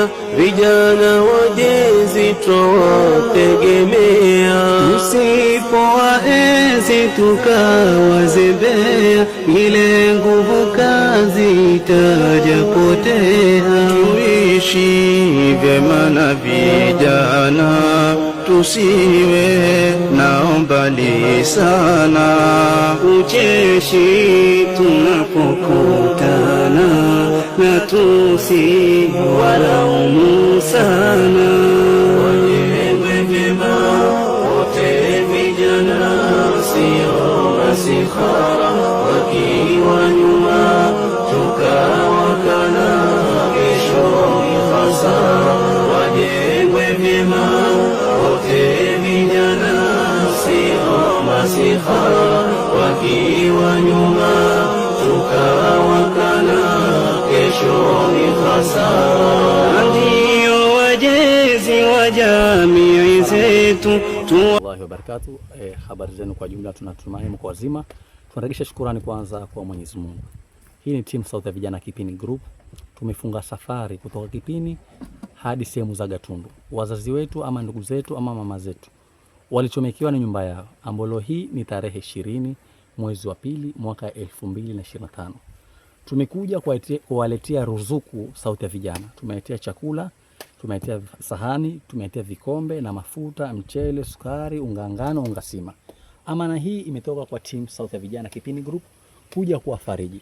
tunajivunia, vijana wajenzi twawategemea. Tusipowaenzi tukawazembea, ile nguvu kazi itajapotea. Tuishi vyema na vijana, tusiwe na mbali sana. Ucheshi tunapokutana, na tusiwalaumu sana. Wajengwe vyema wote vijana, sio masihara, wakiwa nyuma tukawakana, kesho ni hasara. Wajengwe vyema wote vijana, sio masihara, wakiwa nyuma tukawakana, kesho ni hasara. Ndio wajezi wa jamii zetu. Allahi wa barakatuh. Habari zenu kwa jumla, tunatumai mko wazima. Tunarejesha shukrani kwanza kwa Mwenyezi Mungu. Hii ni timu Sauti ya Vijana Kipini Group. Tumefunga safari kutoka Kipini hadi sehemu za Gatundu. Wazazi wetu ama ndugu zetu ama mama zetu walichomekiwa na nyumba yao, ambalo hii ni tarehe 20 mwezi wa pili mwaka 2025. Tumekuja kuwaletea ruzuku Sauti ya Vijana. Tumeletea chakula, tumeletea sahani, tumeletea vikombe na mafuta, mchele, sukari, unga ngano, unga sima. Amana hii imetoka kwa team Sauti ya Vijana Kipini Group kuja kuwafariji.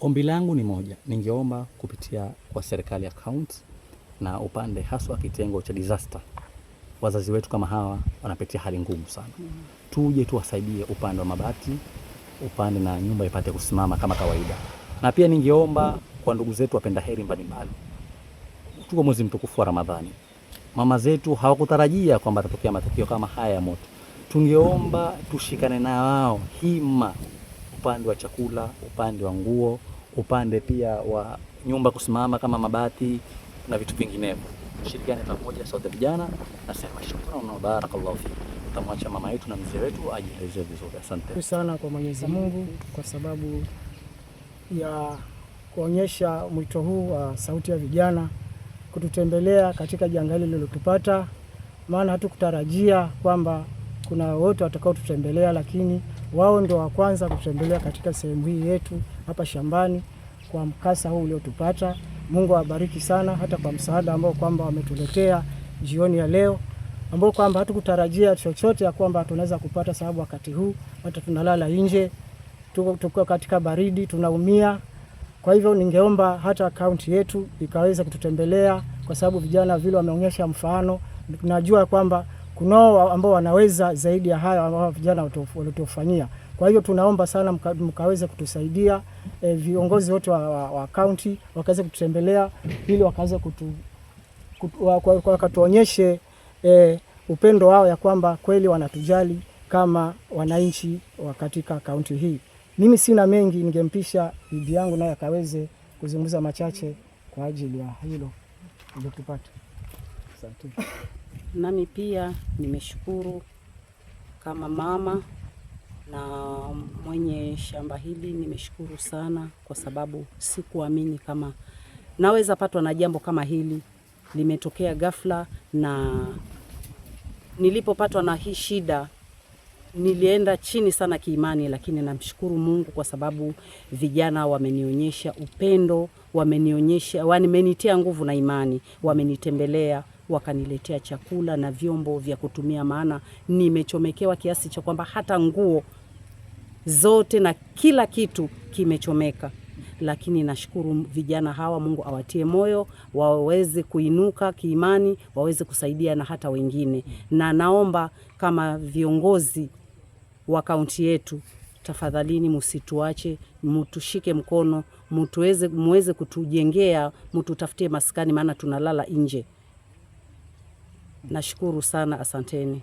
Ombi langu ni moja, ningeomba kupitia kwa serikali ya county na upande haswa kitengo cha disaster. Wazazi wetu kama hawa wanapitia hali ngumu sana. Tuje tuwasaidie upande wa mabati, upande na nyumba ipate kusimama kama kawaida. Na pia ningeomba kwa ndugu zetu wapenda heri mbalimbali. Tuko mwezi mtukufu wa Ramadhani. Mama zetu hawakutarajia kwamba tatokea matukio kama haya ya moto. Tungeomba tushikane na wao hima, upande wa chakula, upande wa nguo, upande pia wa nyumba kusimama kama mabati na vitu vinginevyo. Tushirikiane pamoja Sauti ya Vijana. Nasema shukrani na barakallahu fiki. Tutamwacha mama yetu na mzee wetu ajieleze vizuri. Asante sana kwa Mwenyezi Mungu kwa sababu ya kuonyesha mwito huu wa Sauti ya Vijana kututembelea katika janga hili lililotupata, maana hatukutarajia kwamba kuna wote watakao tutembelea, lakini wao ndio wa kwanza kutembelea katika sehemu hii yetu hapa shambani kwa mkasa huu uliotupata. Mungu awabariki sana hata kwa msaada ambao kwamba wametuletea jioni ya leo, ambao kwamba hatukutarajia chochote ya kwamba tunaweza kupata, sababu wakati huu hata tunalala nje, tuko katika baridi, tunaumia. Kwa hivyo ningeomba hata kaunti yetu ikaweza kututembelea, kwa sababu vijana vile wameonyesha mfano. Tunajua kwamba kunao ambao wanaweza zaidi ya hayo ambao vijana walitufanyia. Kwa hiyo tunaomba sana mkaweze kutusaidia, viongozi wote wa kaunti wakaweze kututembelea ili wakaweze wakatuonyeshe upendo wao ya kwamba kweli wanatujali kama wananchi wa katika kaunti hii. Mimi sina mengi, ningempisha bibi yangu naye akaweze kuzungumza machache kwa ajili ya hilo nilotupata. Asante. Nami pia nimeshukuru kama mama na mwenye shamba hili, nimeshukuru sana kwa sababu sikuamini kama naweza patwa na jambo kama hili. Limetokea ghafla, na nilipopatwa na hii shida nilienda chini sana kiimani, lakini namshukuru Mungu kwa sababu vijana wamenionyesha upendo, wamenitia nguvu na imani, wamenitembelea, wakaniletea chakula na vyombo vya kutumia, maana nimechomekewa kiasi cha kwamba hata nguo zote na kila kitu kimechomeka. Lakini nashukuru vijana hawa, Mungu awatie moyo, waweze kuinuka kiimani, waweze kusaidia na hata wengine. Na naomba kama viongozi wa kaunti yetu, tafadhalini msituache, mtushike mkono, muweze kutujengea, mtutafutie maskani, maana tunalala nje. Nashukuru sana, asanteni.